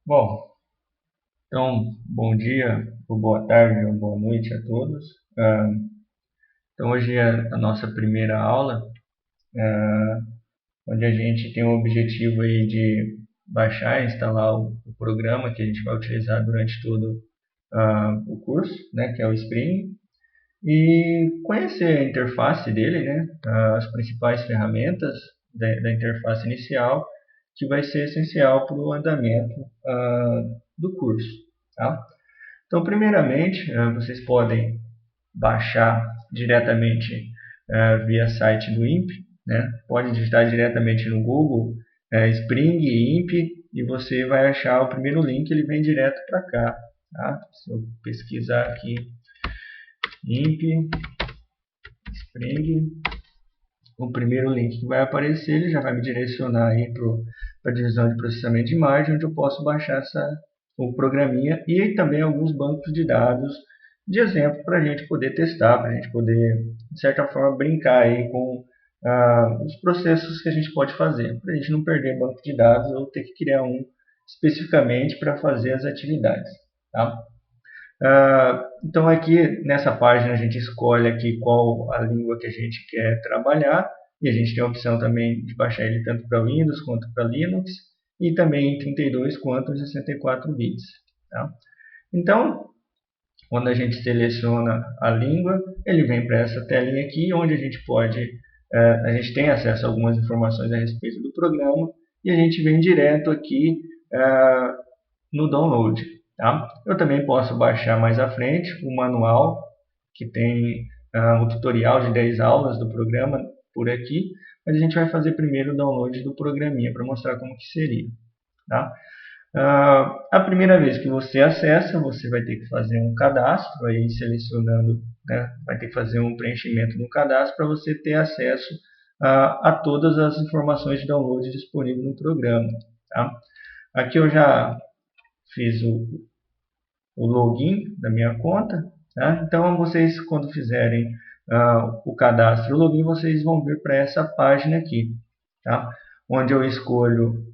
Bom, então, bom dia, ou boa tarde, ou boa noite a todos. Então, hoje é a nossa primeira aula, onde a gente tem o objetivo aí de baixar e instalar o programa que a gente vai utilizar durante todo o curso, né, que é o Spring, e conhecer a interface dele, né, as principais ferramentas da interface inicial, que vai ser essencial para o andamento do curso, tá? Então, primeiramente, vocês podem baixar diretamente via site do INPE, né? Pode digitar diretamente no Google Spring INPE e você vai achar o primeiro link, ele vem direto para cá. Tá? Se eu pesquisar aqui INPE Spring, o primeiro link que vai aparecer, ele já vai me direcionar aí para a divisão de processamento de imagem, onde eu posso baixar o programinha e também alguns bancos de dados de exemplo para a gente poder testar, para a gente poder, de certa forma, brincar aí com os processos que a gente pode fazer, para a gente não perder banco de dados ou ter que criar um especificamente para fazer as atividades. Tá? Então aqui nessa página a gente escolhe aqui qual a língua que a gente quer trabalhar e a gente tem a opção também de baixar ele tanto para Windows quanto para Linux e também em 32 quanto em 64 bits. Tá? Então, quando a gente seleciona a língua, ele vem para essa telinha aqui onde a gente pode, a gente tem acesso a algumas informações a respeito do programa e a gente vem direto aqui no download. Tá? Eu também posso baixar mais à frente o manual, que tem um tutorial de 10 aulas do programa por aqui, mas a gente vai fazer primeiro o download do programinha para mostrar como que seria. Tá? A primeira vez que você acessa, você vai ter que fazer um cadastro, aí selecionando, né, vai ter que fazer um preenchimento no cadastro para você ter acesso a todas as informações de download disponíveis no programa. Tá? Aqui eu já fiz o login da minha conta. Tá? Então, vocês, quando fizerem o cadastro e o login, vocês vão vir para essa página aqui, tá? Onde eu escolho,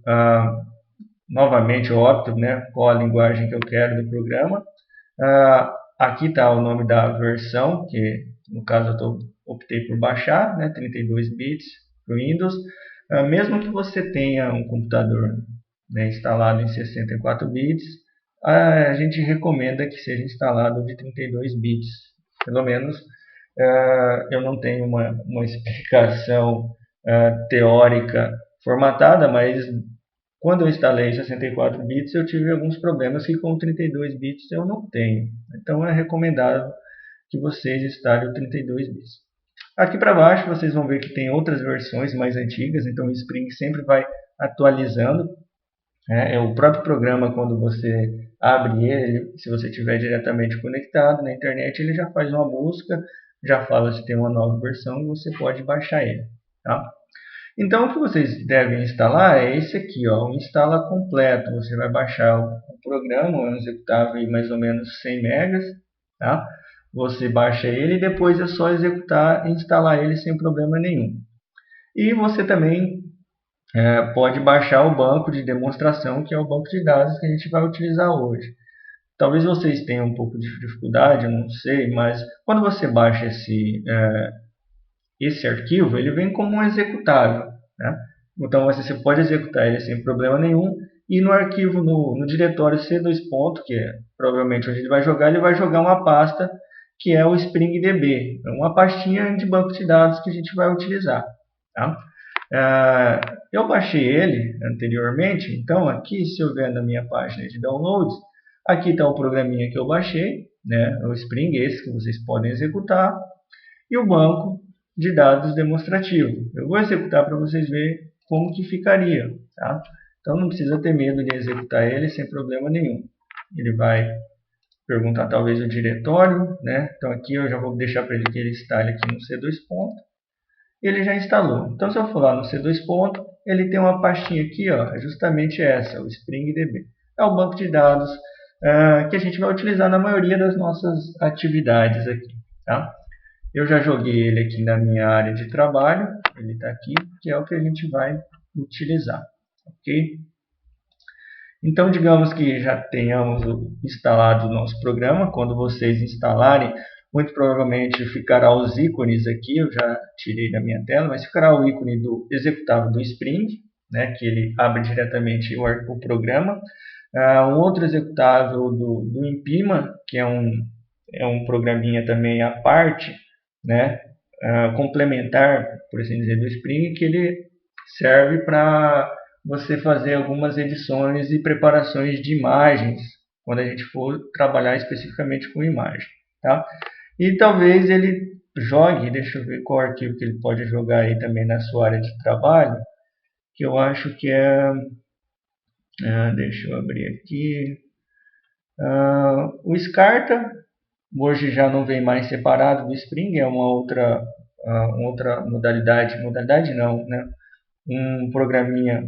novamente, eu opto, né, qual a linguagem que eu quero do programa. Aqui está o nome da versão, que no caso eu optei por baixar, né, 32 bits para o Windows. Mesmo que você tenha um computador, né, instalado em 64 bits, a gente recomenda que seja instalado de 32 bits. Pelo menos eu não tenho uma explicação teórica formatada, mas quando eu instalei 64 bits eu tive alguns problemas que com 32 bits eu não tenho. Então é recomendável que vocês instalem o 32 bits. Aqui para baixo vocês vão ver que tem outras versões mais antigas, então o Spring sempre vai atualizando. O próprio programa, quando você abre ele, se você estiver diretamente conectado na internet, ele já faz uma busca, já fala se tem uma nova versão e você pode baixar ele. Tá? Então, o que vocês devem instalar é esse aqui, ó, o instala completo. Você vai baixar o programa, é um executável em mais ou menos 100 megas. Tá? Você baixa ele e depois é só executar e instalar ele sem problema nenhum. E você também pode baixar o banco de demonstração, que é o banco de dados que a gente vai utilizar hoje. Talvez vocês tenham um pouco de dificuldade, eu não sei, mas quando você baixa esse arquivo, ele vem como um executável. Né? Então você pode executar ele sem problema nenhum. E no arquivo, no diretório C2 ponto, que é provavelmente onde ele vai jogar uma pasta que é o SpringDB, uma pastinha de banco de dados que a gente vai utilizar. Tá? Eu baixei ele anteriormente, então aqui, se eu ver na minha página de downloads, aqui está o programinha que eu baixei, né, o Spring, esse que vocês podem executar, e o banco de dados demonstrativo. Eu vou executar para vocês verem como que ficaria. Tá? Então não precisa ter medo de executar ele sem problema nenhum. Ele vai perguntar talvez o diretório, né? Então aqui eu já vou deixar para ele que ele instale aqui no C2 ponto. Ele já instalou. Então se eu for lá no C2 ponto, ele tem uma pastinha aqui, ó, é justamente essa, o SpringDB. É o banco de dados que a gente vai utilizar na maioria das nossas atividades aqui. Tá? Eu já joguei ele aqui na minha área de trabalho, ele está aqui, que é o que a gente vai utilizar. Ok? Então, digamos que já tenhamos instalado o nosso programa. Quando vocês instalarem, muito provavelmente ficará os ícones aqui, eu já tirei da minha tela, mas ficará o ícone do executável do Spring, né, que ele abre diretamente o programa. Um outro executável do Impima, que é um programinha também à parte, né, complementar, por assim dizer, do Spring, que ele serve para você fazer algumas edições e preparações de imagens, quando a gente for trabalhar especificamente com imagem. Tá? E talvez ele jogue, deixa eu ver qual arquivo que ele pode jogar aí também na sua área de trabalho, que eu acho que deixa eu abrir aqui, o Scarta. Hoje já não vem mais separado do Spring, é uma outra modalidade não, né? Um programinha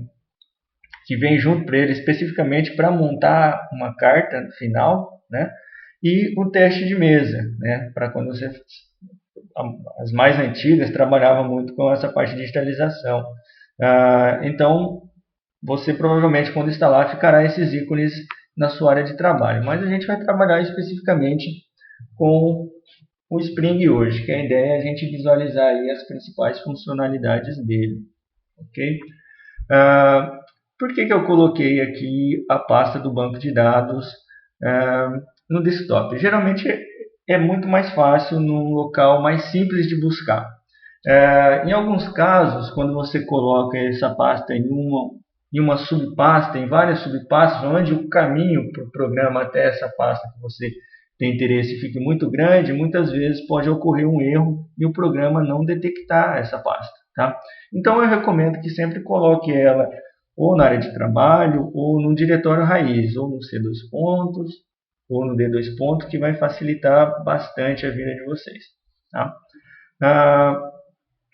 que vem junto para ele especificamente para montar uma carta final, né? E o teste de mesa, né? Para quando você, as mais antigas trabalhavam muito com essa parte de digitalização. Então você provavelmente quando instalar ficará esses ícones na sua área de trabalho, mas a gente vai trabalhar especificamente com o Spring hoje, que a ideia é a gente visualizar aí as principais funcionalidades dele, ok? Por que eu coloquei aqui a pasta do banco de dados no desktop? Geralmente é muito mais fácil num local mais simples de buscar. Em alguns casos, quando você coloca essa pasta em uma subpasta, em várias subpastas, onde o caminho para o programa até essa pasta que você tem interesse fique muito grande, muitas vezes pode ocorrer um erro e o programa não detectar essa pasta. Tá? Então eu recomendo que sempre coloque ela ou na área de trabalho, ou no diretório raiz, ou no C2 pontos, ou no D2 pontos, que vai facilitar bastante a vida de vocês. Tá?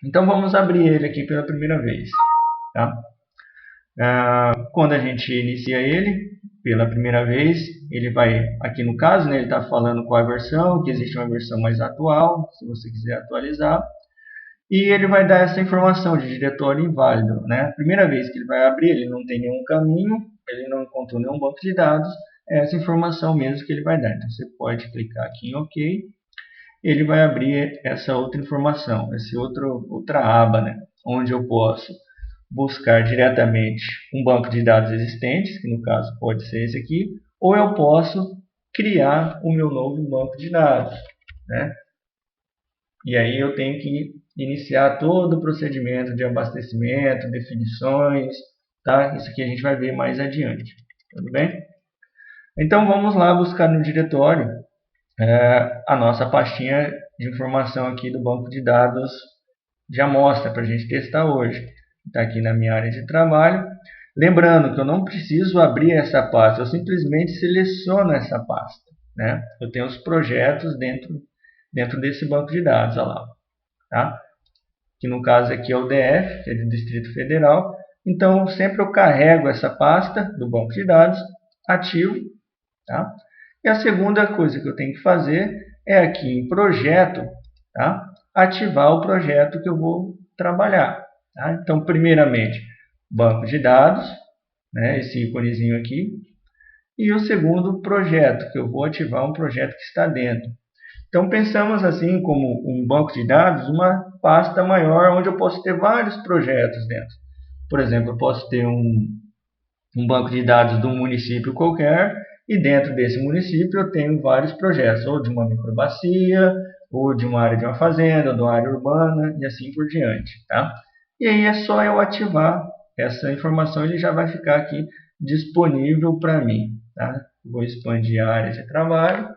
Então vamos abrir ele aqui pela primeira vez. Tá? Quando a gente inicia ele pela primeira vez, ele vai, aqui no caso, né, ele está falando qual é a versão, que existe uma versão mais atual, se você quiser atualizar. E ele vai dar essa informação de diretório inválido. Né? A primeira vez que ele vai abrir, ele não tem nenhum caminho, ele não encontrou nenhum banco de dados, é essa informação mesmo que ele vai dar. Então você pode clicar aqui em OK, ele vai abrir essa outra informação, essa outra aba, né? Onde eu posso buscar diretamente um banco de dados existentes, que no caso pode ser esse aqui, ou eu posso criar o meu novo banco de dados. Né? E aí eu tenho que iniciar todo o procedimento de abastecimento, definições, tá? Isso aqui a gente vai ver mais adiante, tudo bem? Então vamos lá buscar no diretório a nossa pastinha de informação aqui do banco de dados de amostra para a gente testar hoje. Está aqui na minha área de trabalho. Lembrando que eu não preciso abrir essa pasta, eu simplesmente seleciono essa pasta. Né? Eu tenho os projetos dentro desse banco de dados. Olha lá, tá? Que no caso aqui é o DF, que é do Distrito Federal. Então, sempre eu carrego essa pasta do banco de dados, ativo. Tá? E a segunda coisa que eu tenho que fazer é aqui em projeto, tá? Ativar o projeto que eu vou trabalhar. Tá? Então, primeiramente, banco de dados, né? Esse íconezinho aqui. E o segundo, projeto, que eu vou ativar um projeto que está dentro. Então, pensamos assim como um banco de dados, uma pasta maior onde eu posso ter vários projetos dentro. Por exemplo, eu posso ter um banco de dados de um município qualquer e dentro desse município eu tenho vários projetos, ou de uma microbacia, ou de uma área de uma fazenda, ou de uma área urbana e assim por diante. Tá? E aí é só eu ativar essa informação, ele já vai ficar aqui disponível para mim. Tá? Vou expandir a área de trabalho.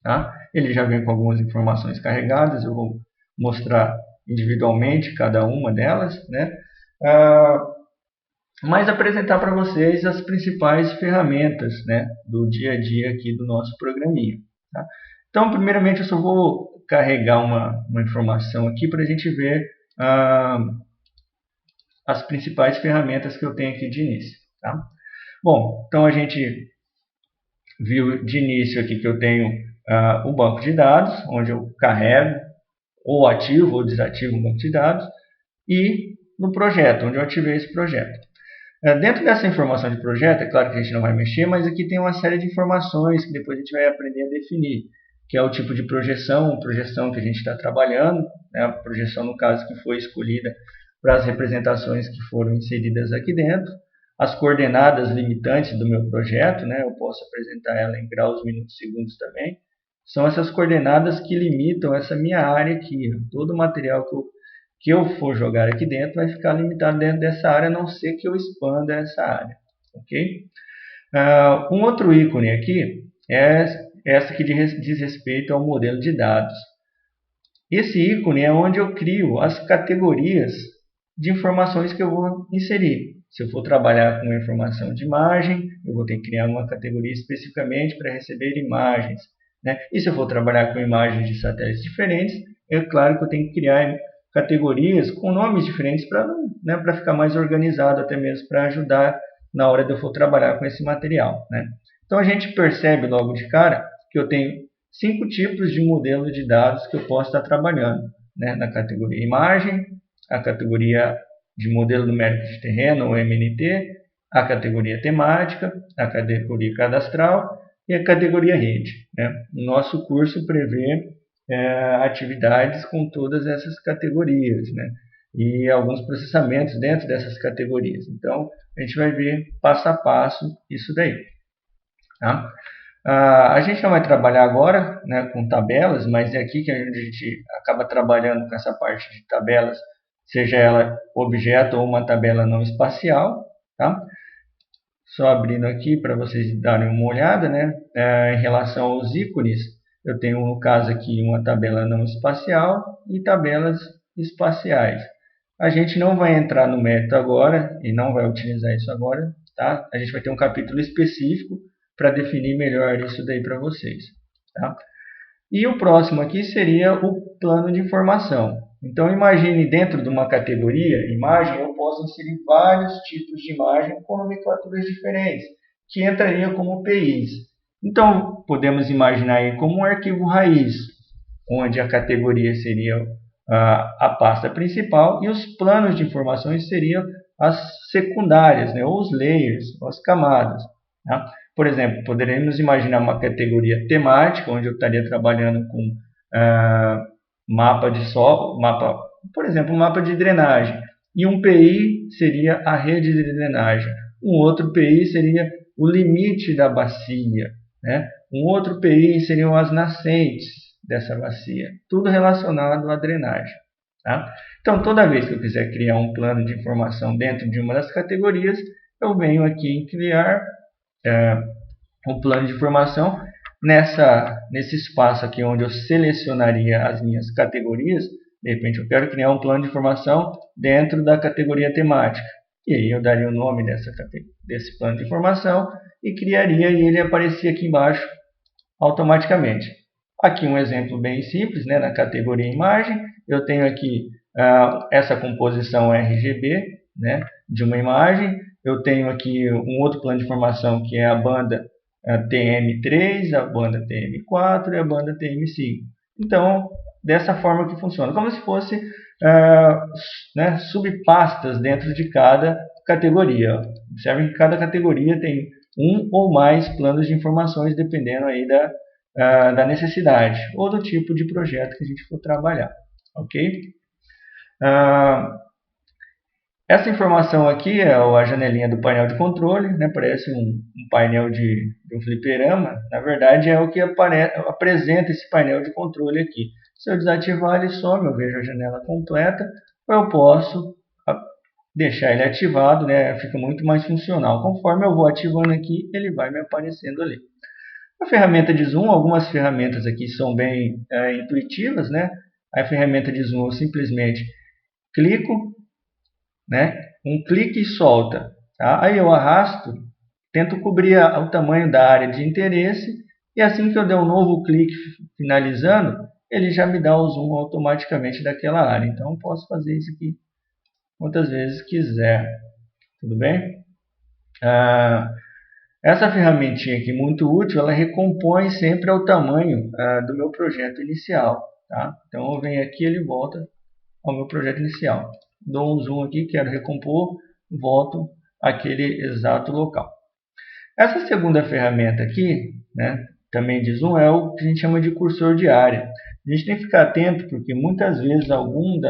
Tá? Ele já vem com algumas informações carregadas, eu vou mostrar individualmente cada uma delas, né? Mas apresentar para vocês as principais ferramentas, né, do dia a dia aqui do nosso programinha. Tá? Então, primeiramente, eu só vou carregar uma informação aqui para a gente ver as principais ferramentas que eu tenho aqui de início. Tá? Bom, então a gente viu de início aqui que eu tenho o banco de dados, onde eu carrego ou ativo ou desativo um banco de dados, e no projeto, onde eu ativei esse projeto. Dentro dessa informação de projeto, é claro que a gente não vai mexer, mas aqui tem uma série de informações que depois a gente vai aprender a definir, que é o tipo de projeção que a gente está trabalhando, né? A projeção, no caso, que foi escolhida para as representações que foram inseridas aqui dentro, as coordenadas limitantes do meu projeto, né? Eu posso apresentar ela em graus, minutos, segundos também, são essas coordenadas que limitam essa minha área aqui. Todo o material que eu for jogar aqui dentro vai ficar limitado dentro dessa área, a não ser que eu expanda essa área. Ok? Um outro ícone aqui é essa que diz respeito ao modelo de dados. Esse ícone é onde eu crio as categorias de informações que eu vou inserir. Se eu for trabalhar com informação de imagem, eu vou ter que criar uma categoria especificamente para receber imagens, né? E se eu for trabalhar com imagens de satélites diferentes, é claro que eu tenho que criar categorias com nomes diferentes para, né, para ficar mais organizado, até mesmo para ajudar na hora de eu for trabalhar com esse material, né? Então a gente percebe logo de cara que eu tenho 5 tipos de modelo de dados que eu posso estar trabalhando, né? Na categoria imagem, a categoria de modelo numérico de terreno, ou MNT, a categoria temática, a categoria cadastral e a categoria rede, né? O nosso curso prevê atividades com todas essas categorias, né? E alguns processamentos dentro dessas categorias. Então, a gente vai ver passo a passo isso daí. Tá? A gente não vai trabalhar agora, né, com tabelas, mas é aqui que a gente acaba trabalhando com essa parte de tabelas, seja ela objeto ou uma tabela não espacial. Tá? Só abrindo aqui para vocês darem uma olhada, né? Em relação aos ícones, eu tenho no caso aqui uma tabela não espacial e tabelas espaciais. A gente não vai entrar no mérito agora e não vai utilizar isso agora, tá? A gente vai ter um capítulo específico para definir melhor isso daí para vocês, tá? E o próximo aqui seria o plano de informação. Então imagine dentro de uma categoria, imagem, eu posso inserir vários tipos de imagem com nomenclaturas diferentes, que entrariam como PIs. Então podemos imaginar aí como um arquivo raiz, onde a categoria seria a pasta principal e os planos de informações seriam as secundárias, né, ou os layers, ou as camadas. Tá? Por exemplo, poderíamos imaginar uma categoria temática, onde eu estaria trabalhando com mapa de solo, por exemplo, um mapa de drenagem. E um PI seria a rede de drenagem. Um outro PI seria o limite da bacia. Né? Um outro PI seriam as nascentes dessa bacia. Tudo relacionado à drenagem. Tá? Então, toda vez que eu quiser criar um plano de informação dentro de uma das categorias, eu venho aqui em criar um plano de informação nesse espaço aqui onde eu selecionaria as minhas categorias. De repente eu quero criar um plano de informação dentro da categoria temática. E aí eu daria o nome desse plano de informação e criaria e ele aparecia aqui embaixo automaticamente. Aqui um exemplo bem simples, né, na categoria imagem, eu tenho aqui essa composição RGB, né, de uma imagem. Eu tenho aqui um outro plano de informação que é a banda TM3, a banda TM4 e a banda TM5. Então, dessa forma que funciona, como se fosse né, subpastas dentro de cada categoria. Observe que cada categoria tem um ou mais planos de informações, dependendo aí da necessidade ou do tipo de projeto que a gente for trabalhar. Ok? Essa informação aqui é a janelinha do painel de controle, né? Parece um painel de um fliperama. Na verdade, é o que apresenta esse painel de controle aqui. Se eu desativar, ele some, eu vejo a janela completa, ou eu posso deixar ele ativado, né? Fica muito mais funcional. Conforme eu vou ativando aqui, ele vai me aparecendo ali. A ferramenta de zoom, algumas ferramentas aqui são bem intuitivas, né? A ferramenta de zoom eu simplesmente clico, né? Um clique e solta. Tá? Aí eu arrasto, tento cobrir o tamanho da área de interesse e assim que eu der um novo clique finalizando, ele já me dá o zoom automaticamente daquela área. Então eu posso fazer isso aqui quantas vezes quiser. Tudo bem? Essa ferramentinha aqui, muito útil, ela recompõe sempre ao tamanho do meu projeto inicial. Tá? Então eu venho aqui e ele volta ao meu projeto inicial. Dou um zoom aqui, quero recompor, volto aquele exato local. Essa segunda ferramenta aqui, né, também de zoom, é o que a gente chama de cursor de área. A gente tem que ficar atento porque muitas vezes alguma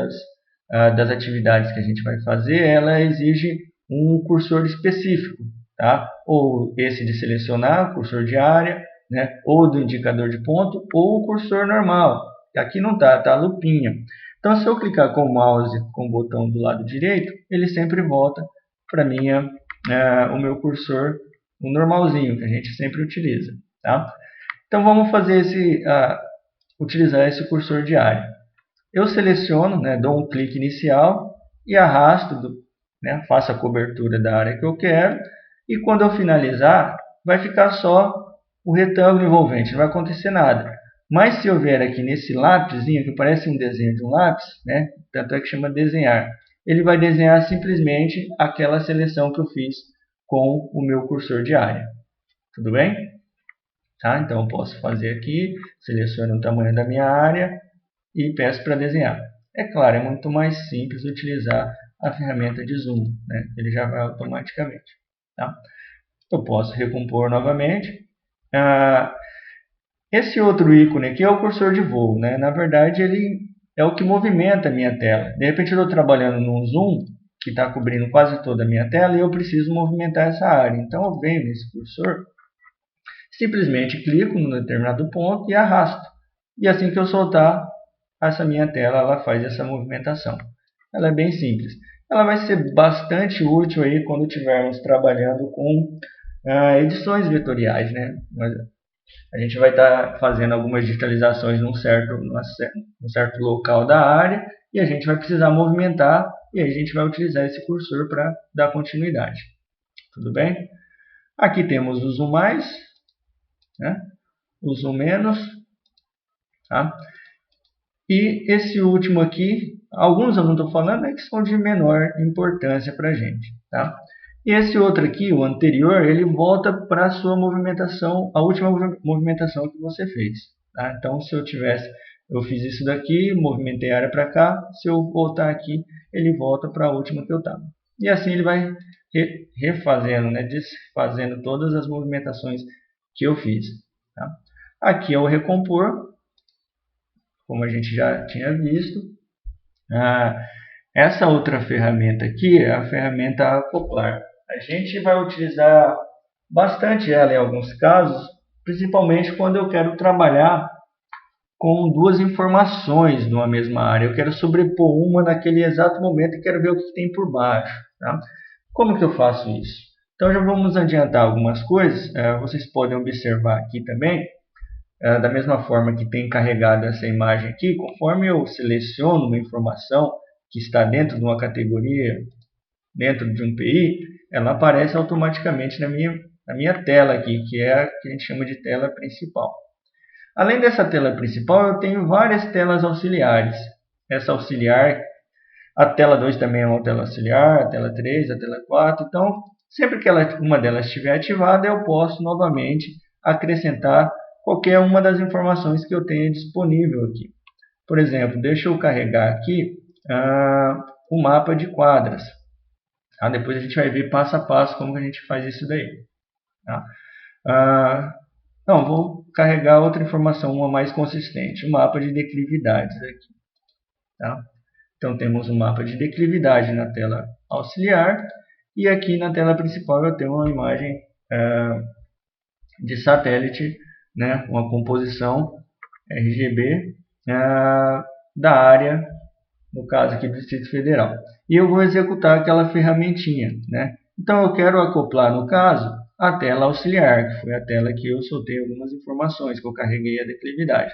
das atividades que a gente vai fazer, ela exige um cursor específico, tá? Ou esse de selecionar, cursor de área, né? Ou do indicador de ponto, ou o cursor normal. Aqui não está, tá a lupinha. Então, se eu clicar com o mouse com o botão do lado direito, ele sempre volta para o meu cursor, o normalzinho, que a gente sempre utiliza, tá? Então, vamos fazer utilizar esse cursor de área. Eu seleciono, né, dou um clique inicial e arrasto, né, faço a cobertura da área que eu quero. E quando eu finalizar, vai ficar só o retângulo envolvente, não vai acontecer nada. Mas se eu vier aqui nesse lápisinho, que parece um desenho de um lápis, né, tanto é que chama desenhar, ele vai desenhar simplesmente aquela seleção que eu fiz com o meu cursor de área. Tudo bem? Tá? Então eu posso fazer aqui, seleciono o tamanho da minha área e peço para desenhar. É claro, é muito mais simples utilizar a ferramenta de zoom, né? Ele já vai automaticamente. Tá? Eu posso recompor novamente. Esse outro ícone aqui é o cursor de voo, né? Na verdade, ele é o que movimenta a minha tela. De repente, eu estou trabalhando num zoom que está cobrindo quase toda a minha tela e eu preciso movimentar essa área. Então, eu venho nesse cursor, simplesmente clico num determinado ponto e arrasto. E assim que eu soltar, essa minha tela ela faz essa movimentação. Ela é bem simples. Ela vai ser bastante útil aí quando estivermos trabalhando com edições vetoriais, né? A gente vai estar fazendo algumas digitalizações num certo local da área e a gente vai precisar movimentar e aí a gente vai utilizar esse cursor para dar continuidade. Tudo bem? Aqui temos o zoom mais, né? O zoom menos, tá? E esse último aqui, alguns eu não estou falando, é que são de menor importância para a gente, tá? E esse outro aqui, o anterior, ele volta para a sua movimentação, a última movimentação que você fez. Tá? Então, se eu fiz isso daqui, movimentei a área para cá, se eu voltar aqui, ele volta para a última que eu estava. E assim ele vai refazendo, né, desfazendo todas as movimentações que eu fiz. Tá? Aqui é o recompor, como a gente já tinha visto. Essa outra ferramenta aqui é a ferramenta acoplar. A gente vai utilizar bastante ela em alguns casos, principalmente quando eu quero trabalhar com duas informações numa mesma área. Eu quero sobrepor uma naquele exato momento e quero ver o que tem por baixo. Tá? Como que eu faço isso? Então já vamos adiantar algumas coisas. Vocês podem observar aqui também, da mesma forma que tem carregado essa imagem aqui, conforme eu seleciono uma informação que está dentro de uma categoria, dentro de um PI, ela aparece automaticamente na minha tela aqui, que é a que a gente chama de tela principal. Além dessa tela principal, eu tenho várias telas auxiliares. Essa auxiliar, a tela 2 também é uma tela auxiliar, a tela 3, a tela 4. Então, sempre que uma delas estiver ativada, eu posso novamente acrescentar qualquer uma das informações que eu tenha disponível aqui. Por exemplo, deixa eu carregar aqui o mapa de quadras. Tá? Depois a gente vai ver passo a passo como a gente faz isso daí. Tá? Não, vou carregar outra informação, uma mais consistente, o mapa de declividades aqui. Tá? Então temos um mapa de declividade na tela auxiliar e aqui na tela principal eu tenho uma imagem de satélite, né, uma composição RGB da área, no caso aqui do Distrito Federal. E eu vou executar aquela ferramentinha, né? Então eu quero acoplar, no caso, a tela auxiliar, que foi a tela que eu soltei algumas informações, que eu carreguei a declividade.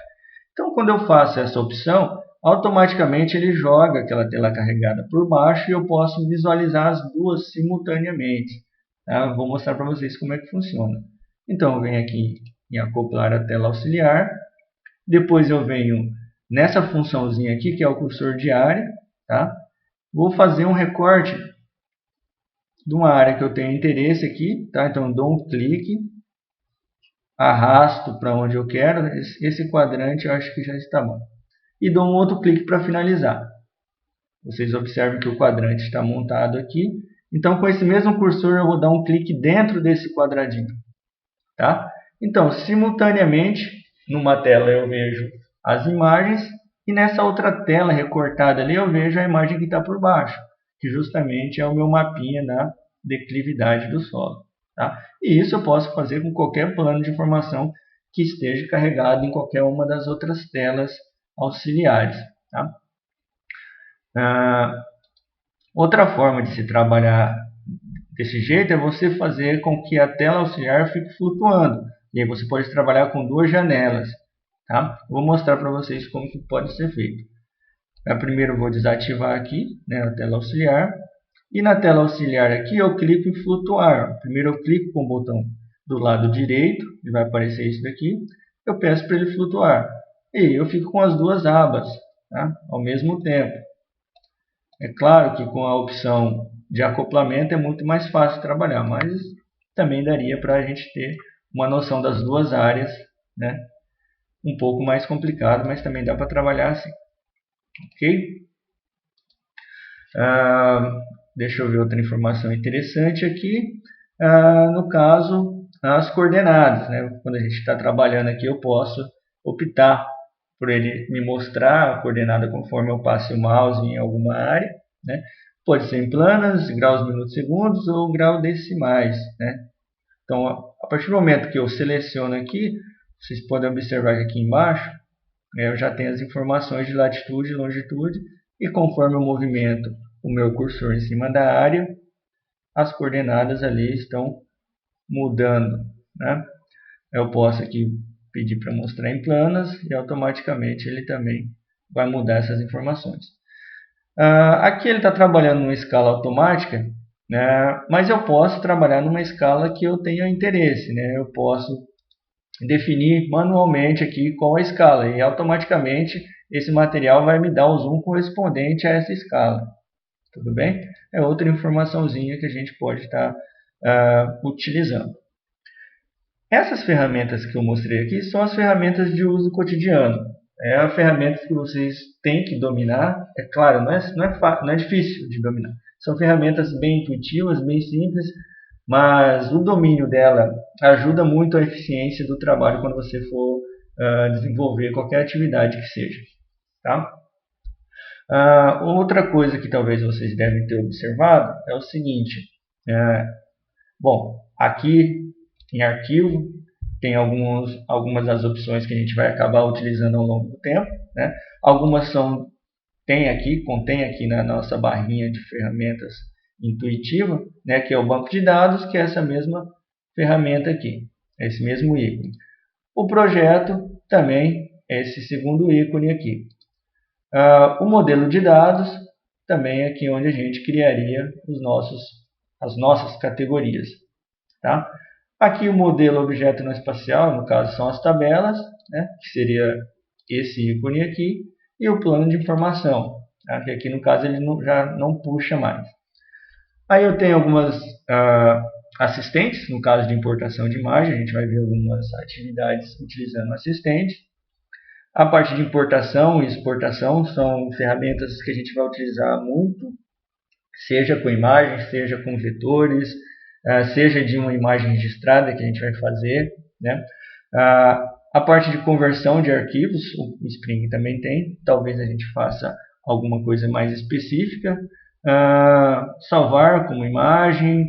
Então quando eu faço essa opção, automaticamente ele joga aquela tela carregada por baixo e eu posso visualizar as duas simultaneamente. Tá? Vou mostrar para vocês como é que funciona. Então eu venho aqui em acoplar a tela auxiliar, depois eu venho nessa funçãozinha aqui, que é o cursor de área, tá? Vou fazer um recorte de uma área que eu tenho interesse aqui, tá? Então dou um clique, arrasto para onde eu quero, esse quadrante eu acho que já está bom. E dou um outro clique para finalizar. Vocês observam que o quadrante está montado aqui, Então, com esse mesmo cursor, eu vou dar um clique dentro desse quadradinho. Tá? Então, simultaneamente, numa tela eu vejo as imagens e nessa outra tela recortada ali eu vejo a imagem que está por baixo, que justamente é o meu mapinha da declividade do solo. Tá? E isso eu posso fazer com qualquer plano de informação que esteja carregado em qualquer uma das outras telas auxiliares. Tá? Outra forma de se trabalhar desse jeito é você fazer com que a tela auxiliar fique flutuando. E aí você pode trabalhar com duas janelas. Tá? Vou mostrar para vocês como que pode ser feito. Primeiro eu vou desativar aqui, né, a tela auxiliar. E na tela auxiliar aqui eu clico em flutuar. Primeiro eu clico com o botão do lado direito, e vai aparecer isso daqui. Eu peço para ele flutuar. E eu fico com as duas abas, tá, ao mesmo tempo. É claro que com a opção de acoplamento é muito mais fácil trabalhar, mas também daria para a gente ter uma noção das duas áreas, né? Um pouco mais complicado, mas também dá para trabalhar assim. Ok? Deixa eu ver outra informação interessante aqui. No caso, as coordenadas, né? Quando a gente está trabalhando aqui, eu posso optar por ele me mostrar a coordenada conforme eu passe o mouse em alguma área, né? Pode ser em planas, graus, minutos, segundos ou grau decimais, né? Então, a partir do momento que eu seleciono aqui, vocês podem observar que aqui embaixo eu já tenho as informações de latitude e longitude, e conforme eu movimento o meu cursor em cima da área, as coordenadas ali estão mudando, né? Eu posso aqui pedir para mostrar em planas e automaticamente ele também vai mudar essas informações. Aqui ele está trabalhando numa escala automática, né? Mas eu posso trabalhar numa escala que eu tenha interesse, né? Eu posso definir manualmente aqui qual a escala e automaticamente esse material vai me dar o zoom correspondente a essa escala. Tudo bem? É outra informaçãozinha que a gente pode estar utilizando. Essas ferramentas que eu mostrei aqui são as ferramentas de uso cotidiano. É ferramentas que vocês têm que dominar. É claro, não é difícil de dominar. São ferramentas bem intuitivas, bem simples, mas o domínio dela ajuda muito a eficiência do trabalho quando você for desenvolver qualquer atividade que seja. Tá? Outra coisa que talvez vocês devem ter observado é o seguinte. Bom, aqui em arquivo tem algumas das opções que a gente vai acabar utilizando ao longo do tempo, né? Algumas contém aqui na nossa barrinha de ferramentas intuitiva, né, que é o banco de dados, que é essa mesma ferramenta aqui, esse mesmo ícone. O projeto também é esse segundo ícone aqui. O modelo de dados também é aqui onde a gente criaria as nossas categorias. Tá? Aqui o modelo objeto não espacial, no caso são as tabelas, né, que seria esse ícone aqui, e o plano de informação, tá? Que aqui no caso ele já não puxa mais. Aí eu tenho algumas assistentes, no caso de importação de imagem, a gente vai ver algumas atividades utilizando assistentes. A parte de importação e exportação são ferramentas que a gente vai utilizar muito, seja com imagens, seja com vetores, seja de uma imagem registrada que a gente vai fazer, né? A parte de conversão de arquivos, o Spring também tem, talvez a gente faça alguma coisa mais específica. Salvar como imagem,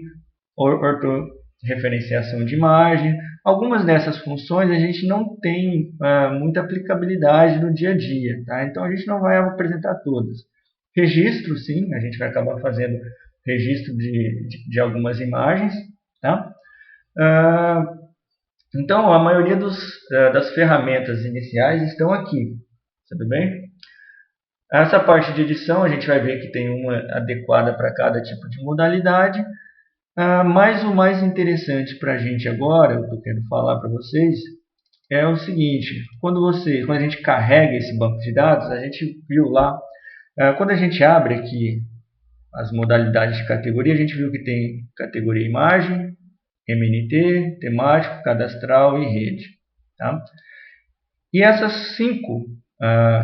ortorreferenciação de imagem. Algumas dessas funções a gente não tem muita aplicabilidade no dia a dia, tá? Então a gente não vai apresentar todas. Registro, sim, a gente vai acabar fazendo registro de algumas imagens, tá? Então a maioria das ferramentas iniciais estão aqui, tudo bem? Essa parte de edição a gente vai ver que tem uma adequada para cada tipo de modalidade. Mas o mais interessante para a gente agora, eu estou querendo falar para vocês, é o seguinte: quando a gente carrega esse banco de dados, a gente viu lá, quando a gente abre aqui as modalidades de categoria, a gente viu que tem categoria imagem, MNT, temático, cadastral e rede. Tá? E essas 5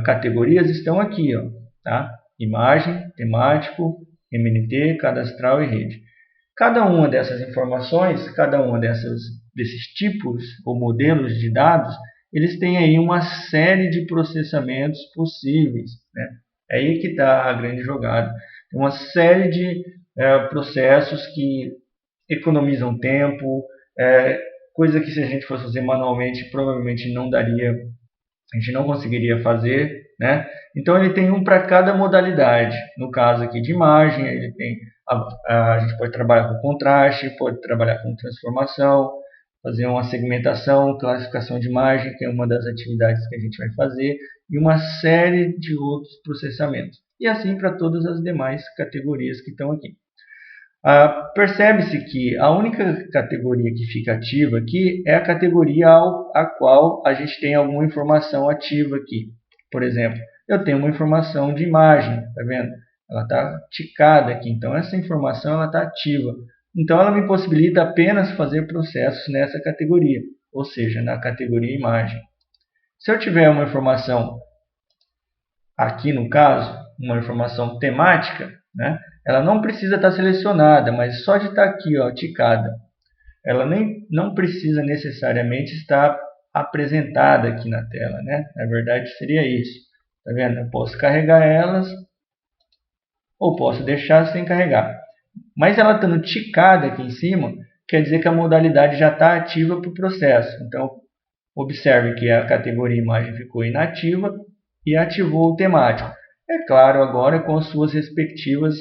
categorias estão aqui, ó, tá? Imagem, temático, MNT, cadastral e rede. Cada uma dessas informações, cada uma desses tipos ou modelos de dados, eles têm aí uma série de processamentos possíveis, né? É aí que está a grande jogada. Tem uma série de processos que economizam tempo, coisa que se a gente fosse fazer manualmente provavelmente não daria, a gente não conseguiria fazer, né? Então ele tem um para cada modalidade. No caso aqui de imagem, ele tem a gente pode trabalhar com contraste, pode trabalhar com transformação, fazer uma segmentação, classificação de imagem, que é uma das atividades que a gente vai fazer, e uma série de outros processamentos. E assim para todas as demais categorias que estão aqui. Percebe-se que a única categoria que fica ativa aqui é a categoria a qual a gente tem alguma informação ativa aqui. Por exemplo, eu tenho uma informação de imagem, tá vendo? Ela está ticada aqui, então essa informação está ativa. Então ela me possibilita apenas fazer processos nessa categoria, ou seja, na categoria imagem. Se eu tiver uma informação aqui no caso, uma informação temática, né? Ela não precisa estar selecionada, mas só de estar aqui, ó, ticada. Ela não precisa necessariamente estar apresentada aqui na tela, né? Na verdade seria isso. Tá vendo? Eu posso carregar elas ou posso deixar sem carregar. Mas ela estando ticada aqui em cima, quer dizer que a modalidade já está ativa para o processo. Então, observe que a categoria imagem ficou inativa e ativou o temático. É claro, agora com seus respectivos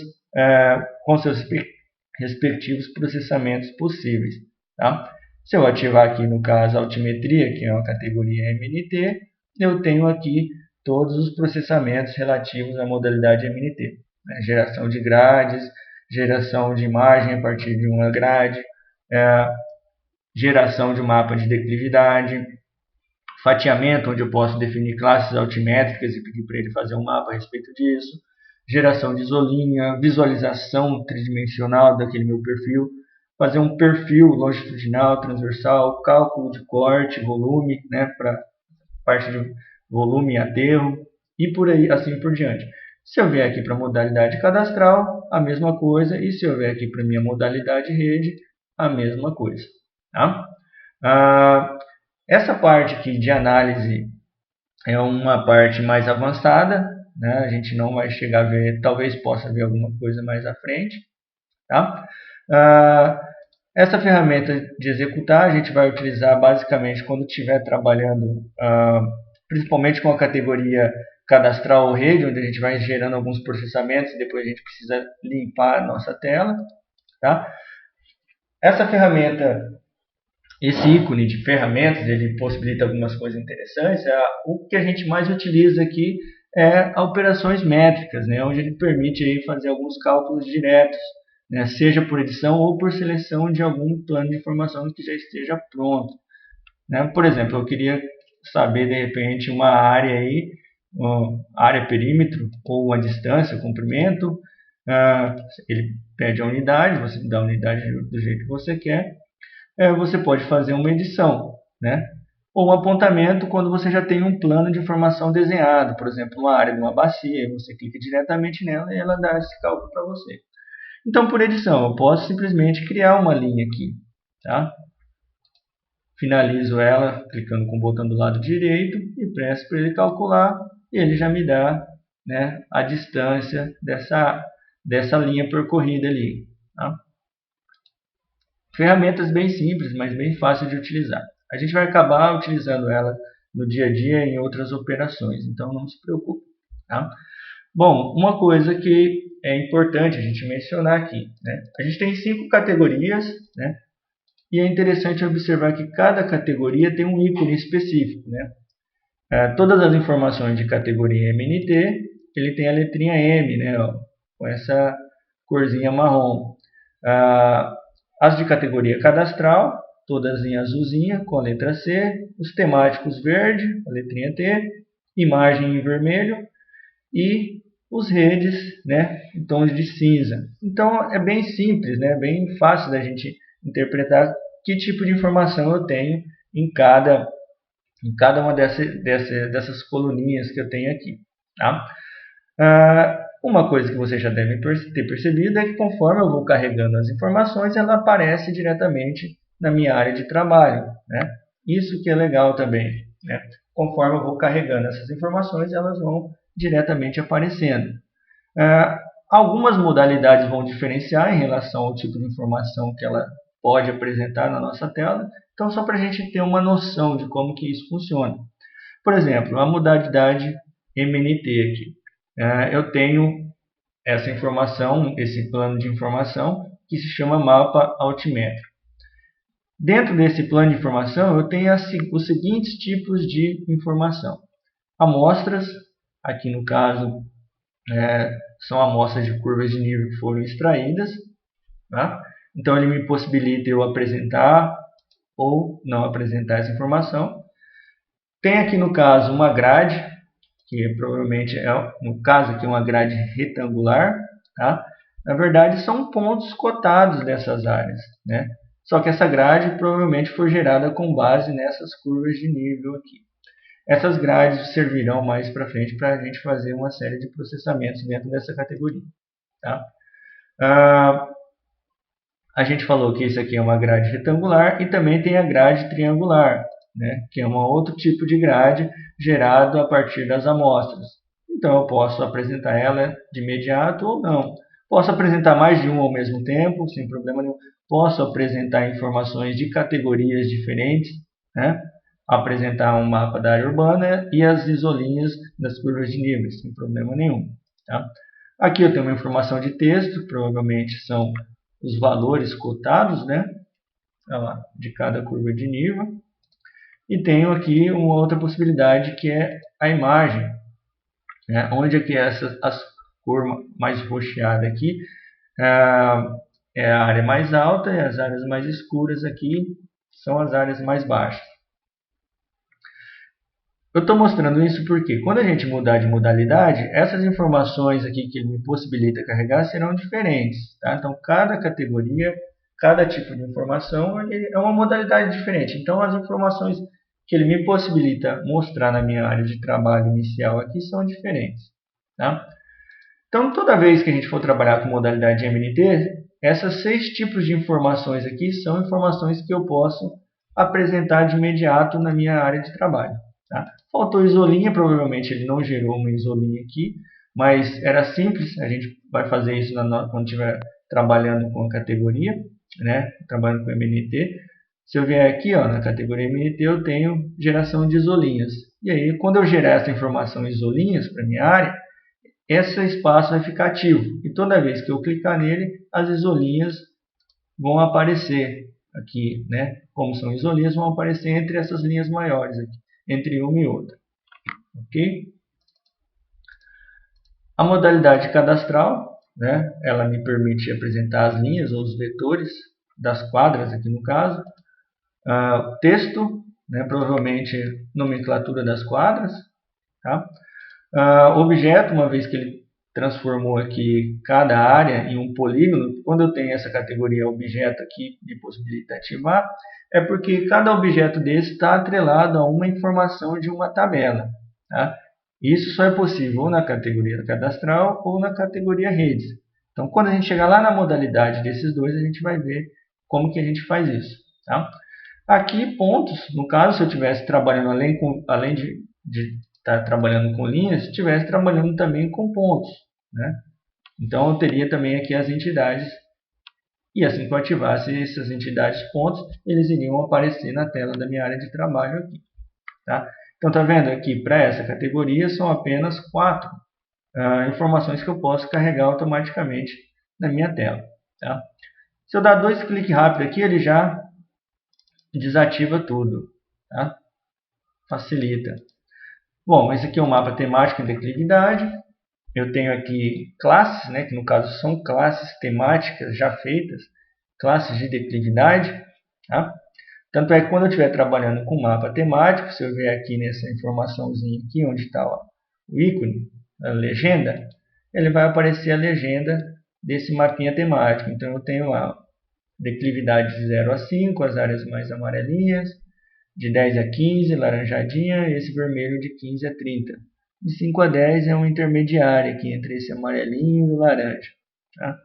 processamentos possíveis. Tá? Se eu ativar aqui no caso a altimetria, que é uma categoria MNT, eu tenho aqui todos os processamentos relativos à modalidade MNT. Né? Geração de grades, geração de imagem a partir de uma grade, geração de mapa de declividade, fatiamento, onde eu posso definir classes altimétricas e pedir para ele fazer um mapa a respeito disso, geração de isolinha, visualização tridimensional daquele meu perfil, fazer um perfil longitudinal, transversal, cálculo de corte, volume, né, para parte de volume e aterro, e por aí, assim por diante. Se eu vier aqui para a modalidade cadastral, a mesma coisa, e se eu vier aqui para a minha modalidade rede, a mesma coisa. Tá? Essa parte aqui de análise é uma parte mais avançada, né? A gente não vai chegar a ver, talvez possa ver alguma coisa mais à frente. Tá? Essa ferramenta de executar a gente vai utilizar basicamente quando estiver trabalhando, principalmente com a categoria cadastral ou rede, onde a gente vai gerando alguns processamentos e depois a gente precisa limpar a nossa tela. Tá? Essa ferramenta, esse ícone de ferramentas, ele possibilita algumas coisas interessantes. O que a gente mais utiliza aqui é operações métricas, né, onde ele permite aí fazer alguns cálculos diretos, né, seja por edição ou por seleção de algum plano de informação que já esteja pronto. Né? Por exemplo, eu queria saber de repente uma área aí, uma área perímetro ou uma distância, comprimento. Ele pede a unidade, você dá a unidade do jeito que você quer. Você pode fazer uma edição, né? Ou um apontamento quando você já tem um plano de informação desenhado, por exemplo, uma área de uma bacia, você clica diretamente nela e ela dá esse cálculo para você. Então, por edição, eu posso simplesmente criar uma linha aqui, tá? Finalizo ela clicando com o botão do lado direito e peço para ele calcular e ele já me dá, né, a distância dessa linha percorrida ali, tá? Ferramentas bem simples, mas bem fácil de utilizar. A gente vai acabar utilizando ela no dia a dia em outras operações, então não se preocupe. Tá? Bom, uma coisa que é importante a gente mencionar aqui, né? A gente tem 5 categorias, né? E é interessante observar que cada categoria tem um ícone específico, né? Todas as informações de categoria MNT, ele tem a letrinha M, né? Ó, com essa corzinha marrom. As de categoria cadastral, todas em azulzinha, com a letra C. Os temáticos verde, a letrinha T. Imagem em vermelho. E os redes, né, em tons de cinza. Então, é bem simples, né, bem fácil da gente interpretar que tipo de informação eu tenho em cada uma dessas coluninhas que eu tenho aqui. Tá? Uma coisa que você já deve ter percebido é que conforme eu vou carregando as informações, ela aparece diretamente na minha área de trabalho, né? Isso que é legal também, né? Conforme eu vou carregando essas informações, elas vão diretamente aparecendo. Algumas modalidades vão diferenciar em relação ao tipo de informação que ela pode apresentar na nossa tela. Então, só para a gente ter uma noção de como que isso funciona. Por exemplo, a modalidade MNT aqui. Eu tenho essa informação, esse plano de informação, que se chama mapa altimétrico. Dentro desse plano de informação, eu tenho os seguintes tipos de informação. Amostras, aqui no caso, são amostras de curvas de nível que foram extraídas. Tá? Então, ele me possibilita eu apresentar ou não apresentar essa informação. Tem aqui, no caso, uma grade, que provavelmente no caso aqui, uma grade retangular. Tá? Na verdade, são pontos cotados dessas áreas, né? Só que essa grade provavelmente foi gerada com base nessas curvas de nível aqui. Essas grades servirão mais para frente para a gente fazer uma série de processamentos dentro dessa categoria. Tá? A gente falou que isso aqui é uma grade retangular e também tem a grade triangular, né? Que é um outro tipo de grade gerado a partir das amostras. Então eu posso apresentar ela de imediato ou não. Posso apresentar mais de uma ao mesmo tempo, sem problema nenhum. Posso apresentar informações de categorias diferentes, né? Apresentar um mapa da área urbana e as isolinhas das curvas de níveis, sem problema nenhum. Tá? Aqui eu tenho uma informação de texto, provavelmente são os valores cotados, né? De cada curva de nível. E tenho aqui uma outra possibilidade que é a imagem, né? Onde aqui as cor mais roxeada aqui é a área mais alta e as áreas mais escuras aqui são as áreas mais baixas. Eu estou mostrando isso porque quando a gente mudar de modalidade, essas informações aqui que ele me possibilita carregar serão diferentes. Tá? Então, cada categoria, cada tipo de informação é uma modalidade diferente. Então, as informações que ele me possibilita mostrar na minha área de trabalho inicial aqui são diferentes. Tá? Então, toda vez que a gente for trabalhar com modalidade MNT, esses 6 tipos de informações aqui são informações que eu posso apresentar de imediato na minha área de trabalho. Tá? Faltou isolinha, provavelmente ele não gerou uma isolinha aqui, mas era simples, a gente vai fazer isso quando estiver trabalhando com a categoria, né? Trabalhando com MNT. Se eu vier aqui na categoria MNT, eu tenho geração de isolinhas. E aí, quando eu gerar essa informação isolinhas para a minha área, esse espaço vai ficar ativo. E toda vez que eu clicar nele, as isolinhas vão aparecer aqui, né? Como são isolinhas, vão aparecer entre essas linhas maiores aqui, entre uma e outra. Ok? A modalidade cadastral, né? Ela me permite apresentar as linhas ou os vetores das quadras, aqui no caso. Texto, né? Provavelmente nomenclatura das quadras. Tá? Objeto, uma vez que ele transformou aqui cada área em um polígono, quando eu tenho essa categoria objeto aqui, me possibilita ativar, é porque cada objeto desse está atrelado a uma informação de uma tabela. Tá? Isso só é possível ou na categoria cadastral ou na categoria redes. Então, quando a gente chegar lá na modalidade desses dois, a gente vai ver como que a gente faz isso. Tá? Aqui, pontos, no caso, se eu estivesse trabalhando além de estar trabalhando com linhas, estivesse trabalhando também com pontos. Né? Então, eu teria também aqui as entidades. E assim que eu ativasse essas entidades pontos, eles iriam aparecer na tela da minha área de trabalho aqui. Tá? Então, está vendo aqui, para essa categoria, são apenas 4 informações que eu posso carregar automaticamente na minha tela. Tá? Se eu dar 2 cliques rápidos aqui, ele já desativa tudo. Tá? Facilita. Bom, esse aqui é um mapa temático em declividade. Eu tenho aqui classes, né, que no caso são classes temáticas já feitas, classes de declividade. Tá? Tanto é que quando eu estiver trabalhando com mapa temático, se eu vier aqui nessa informaçãozinha aqui, onde está o ícone, a legenda, ele vai aparecer a legenda desse mapinha temático. Então eu tenho lá declividade de 0 a 5, as áreas mais amarelinhas, de 10 a 15, laranjadinha, e esse vermelho de 15 a 30. De 5 a 10 é um intermediário aqui entre esse amarelinho e o laranja. Tá?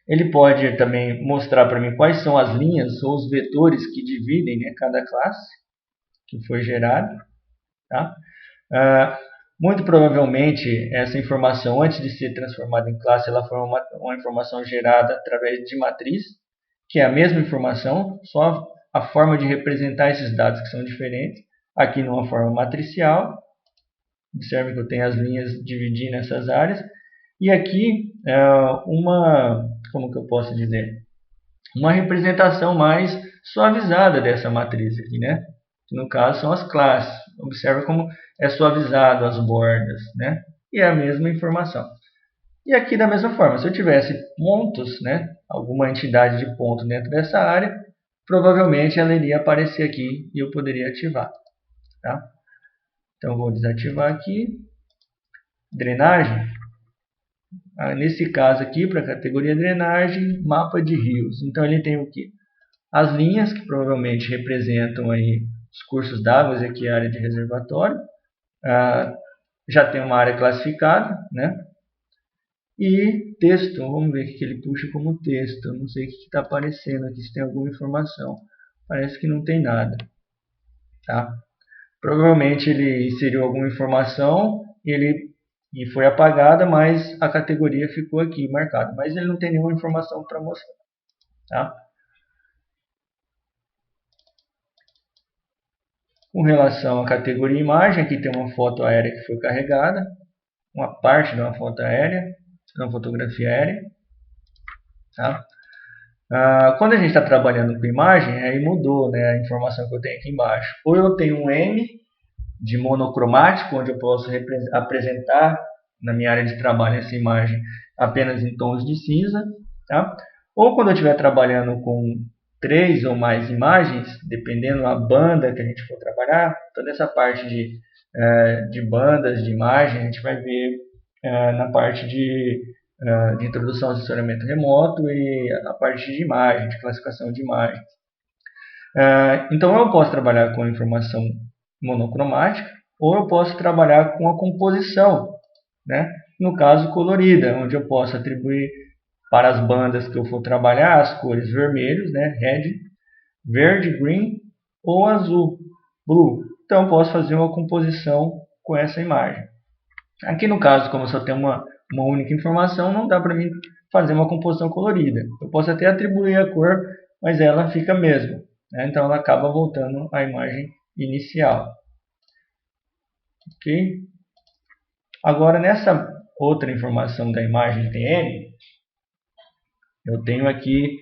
Ele pode também mostrar para mim quais são as linhas ou os vetores que dividem, né, cada classe que foi gerado. Tá? Muito provavelmente essa informação, antes de ser transformada em classe, ela foi uma informação gerada através de matriz, que é a mesma informação, só a forma de representar esses dados que são diferentes. Aqui numa forma matricial, observe que eu tenho as linhas dividindo essas áreas. E aqui como que eu posso dizer? Uma representação mais suavizada dessa matriz aqui, né? Que no caso são as classes. Observe como é suavizado as bordas, né? E é a mesma informação. E aqui da mesma forma, se eu tivesse pontos, né? Alguma entidade de ponto dentro dessa área, provavelmente ela iria aparecer aqui e eu poderia ativar. Tá? Então, vou desativar aqui. Drenagem. Nesse caso aqui, para a categoria drenagem, mapa de rios. Então, ele tem o quê? As linhas, que provavelmente representam aí os cursos d'água, aqui a área de reservatório. Já tem uma área classificada, né? E texto, vamos ver o que ele puxa como texto. Eu não sei o que está aparecendo aqui, se tem alguma informação. Parece que não tem nada. Tá? Provavelmente ele inseriu alguma informação e foi apagada, mas a categoria ficou aqui marcada. Mas ele não tem nenhuma informação para mostrar. Tá? Com relação à categoria imagem, aqui tem uma foto aérea que foi carregada, uma parte de uma foto aérea, uma fotografia aérea. Tá? Quando a gente está trabalhando com imagem, aí mudou, né, a informação que eu tenho aqui embaixo. Ou eu tenho um M de monocromático, onde eu posso apresentar na minha área de trabalho essa imagem apenas em tons de cinza. Tá? Ou quando eu estiver trabalhando com 3 ou mais imagens, dependendo da banda que a gente for trabalhar, toda essa parte de bandas, de imagem, a gente vai ver na parte de introdução ao assessoramento remoto e a parte de imagem, de classificação de imagens. Então eu posso trabalhar com informação monocromática ou eu posso trabalhar com a composição, né? No caso colorida, onde eu posso atribuir para as bandas que eu for trabalhar as cores vermelhos, né? Red, verde, green ou azul, blue. Então eu posso fazer uma composição com essa imagem. Aqui no caso, como eu só tenho uma única informação, não dá para mim fazer uma composição colorida. Eu posso até atribuir a cor, mas ela fica mesmo, né? Então ela acaba voltando à imagem inicial. Ok? Agora nessa outra informação da imagem TN, eu tenho aqui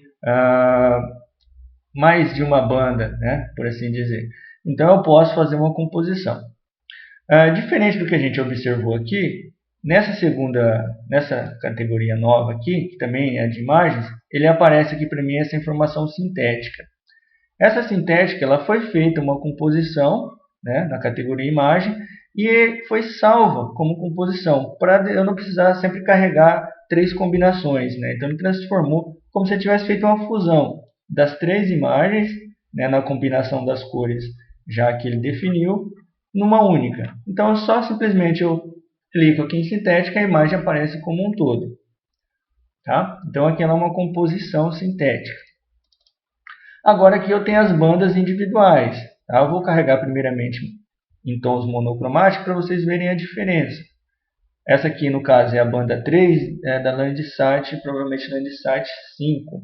mais de uma banda, né, por assim dizer. Então eu posso fazer uma composição. Diferente do que a gente observou aqui, nessa categoria nova aqui, que também é de imagens, ele aparece aqui para mim essa informação sintética. Essa sintética ela foi feita uma composição, né, na categoria imagem e foi salva como composição, para eu não precisar sempre carregar 3 combinações. Né? Então ele transformou como se eu tivesse feito uma fusão das 3 imagens, né, na combinação das cores já que ele definiu, numa única. Então só simplesmente eu clico aqui em sintética e a imagem aparece como um todo. Tá? Então aqui ela é uma composição sintética. Agora aqui eu tenho as bandas individuais. Tá? Eu vou carregar primeiramente em tons monocromáticos para vocês verem a diferença. Essa aqui no caso é a banda 3 da Landsat, provavelmente Landsat 5.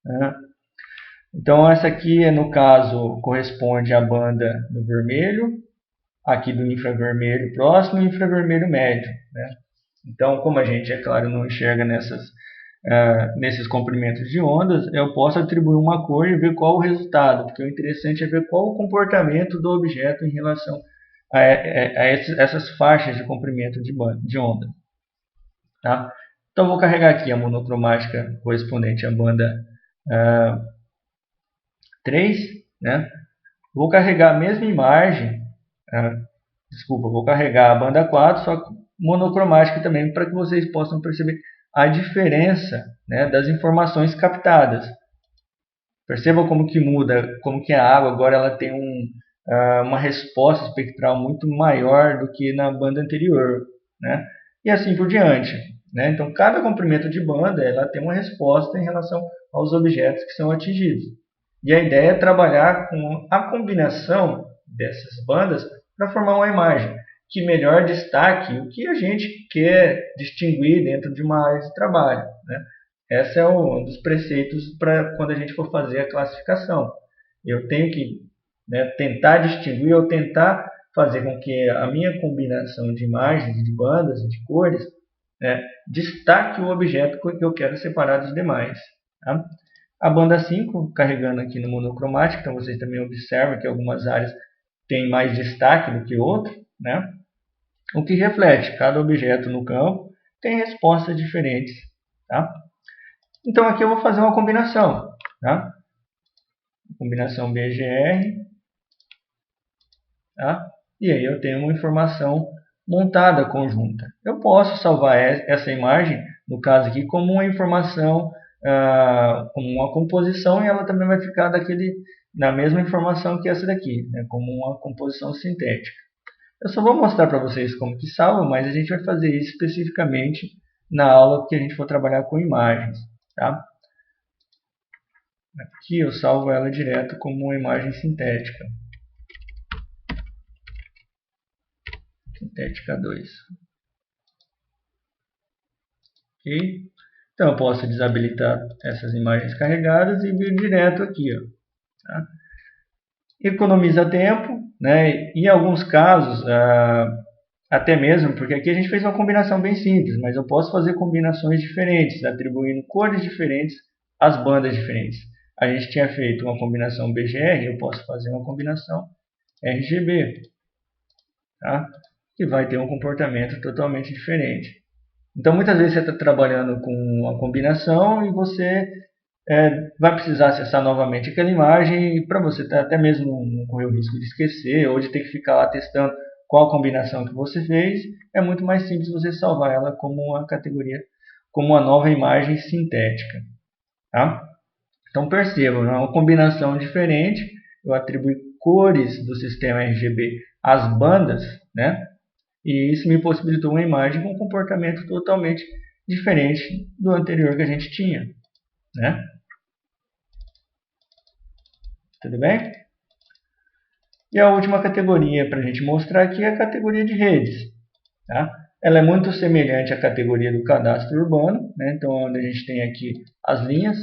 Né? Então essa aqui no caso corresponde à banda do vermelho, aqui do infravermelho próximo e infravermelho médio. Né? Então como a gente, é claro, não enxerga nesses comprimentos de ondas, eu posso atribuir uma cor e ver qual o resultado, porque o interessante é ver qual o comportamento do objeto em relação a essas faixas de comprimento de onda. Tá? Então vou carregar aqui a monocromática correspondente à banda 3, né? Vou carregar a mesma imagem, vou carregar a banda 4, só monocromática também, para que vocês possam perceber a diferença, né, das informações captadas. Percebam como que muda, como que a água agora ela tem uma resposta espectral muito maior do que na banda anterior, né? E assim por diante, né? Então, cada comprimento de banda ela tem uma resposta em relação aos objetos que são atingidos. E a ideia é trabalhar com a combinação dessas bandas para formar uma imagem que melhor destaque o que a gente quer distinguir dentro de uma área de trabalho, né? Esse é um dos preceitos para quando a gente for fazer a classificação. Eu tenho que, né, tentar distinguir ou tentar fazer com que a minha combinação de imagens, de bandas e de cores, né, destaque o objeto que eu quero separar dos demais. Tá? A banda 5, carregando aqui no monocromático, então vocês também observam que algumas áreas têm mais destaque do que outras, né? O que reflete cada objeto no campo tem respostas diferentes. Tá? Então aqui eu vou fazer uma combinação. Tá? Combinação BGR. Tá? E aí eu tenho uma informação montada conjunta. Eu posso salvar essa imagem, no caso aqui, como uma informação, como uma composição, e ela também vai ficar na mesma informação que essa daqui, né? Como uma composição sintética. Eu só vou mostrar para vocês como que salva, mas a gente vai fazer isso especificamente na aula que a gente for trabalhar com imagens. Tá? Aqui eu salvo ela direto como uma imagem sintética. Sintética 2. Ok? Então eu posso desabilitar essas imagens carregadas e vir direto aqui. Ó, tá? Economiza tempo, né? Em alguns casos, até mesmo, porque aqui a gente fez uma combinação bem simples, mas eu posso fazer combinações diferentes, atribuindo cores diferentes às bandas diferentes. A gente tinha feito uma combinação BGR, eu posso fazer uma combinação RGB, tá? Que vai ter um comportamento totalmente diferente. Então, muitas vezes você está trabalhando com uma combinação e você vai precisar acessar novamente aquela imagem e para você até mesmo não correr o risco de esquecer ou de ter que ficar lá testando qual combinação que você fez, é muito mais simples você salvar ela como uma categoria, como uma nova imagem sintética. Tá? Então percebam, é uma combinação diferente, eu atribuo cores do sistema RGB às bandas, né? E isso me possibilitou uma imagem com um comportamento totalmente diferente do anterior que a gente tinha, né? Tudo bem? E a última categoria para a gente mostrar aqui é a categoria de redes. Tá? Ela é muito semelhante à categoria do cadastro urbano, né? Então onde a gente tem aqui as linhas.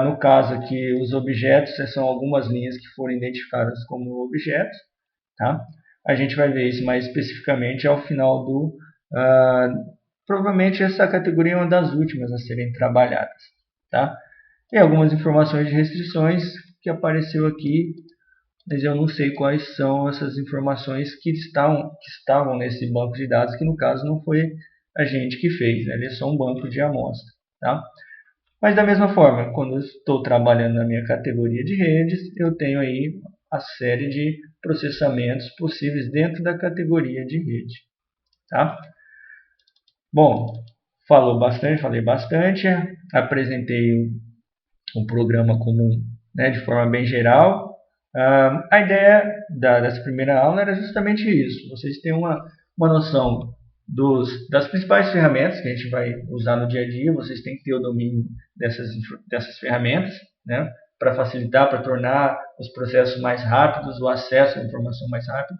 No caso aqui, os objetos são algumas linhas que foram identificadas como objetos. Tá? A gente vai ver isso mais especificamente ao final do... provavelmente essa categoria é uma das últimas a serem trabalhadas. Tá? E algumas informações de restrições que apareceu aqui, mas eu não sei quais são essas informações que estavam nesse banco de dados, que no caso não foi a gente que fez, né? Ele é só um banco de amostra. Tá? Mas da mesma forma, quando eu estou trabalhando na minha categoria de redes, eu tenho aí a série de processamentos possíveis dentro da categoria de rede. Tá? Bom, falei bastante, apresentei um programa comum, né, de forma bem geral. A ideia dessa primeira aula era justamente isso, vocês têm uma noção das principais ferramentas que a gente vai usar no dia a dia, vocês têm que ter o domínio dessas ferramentas, né, para facilitar, para tornar os processos mais rápidos, o acesso à informação mais rápido.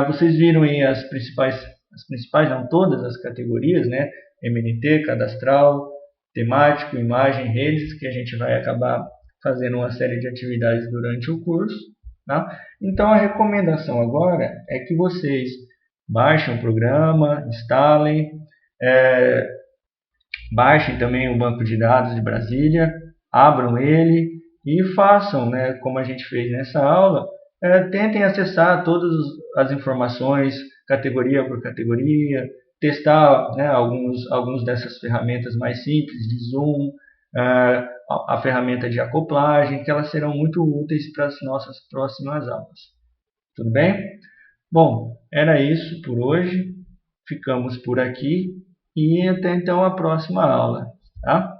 Vocês viram aí as principais, não todas as categorias, né, MNT, cadastral, temático, imagem, redes, que a gente vai acabar fazendo uma série de atividades durante o curso. Tá? Então a recomendação agora é que vocês baixem o programa, instalem, baixem também o banco de dados de Brasília, abram ele e façam, né, como a gente fez nessa aula, tentem acessar todas as informações, categoria por categoria, testar, né, alguns dessas ferramentas mais simples, de zoom, a ferramenta de acoplagem, que elas serão muito úteis para as nossas próximas aulas. Tudo bem? Bom, era isso por hoje. Ficamos por aqui e até então a próxima aula. Tá?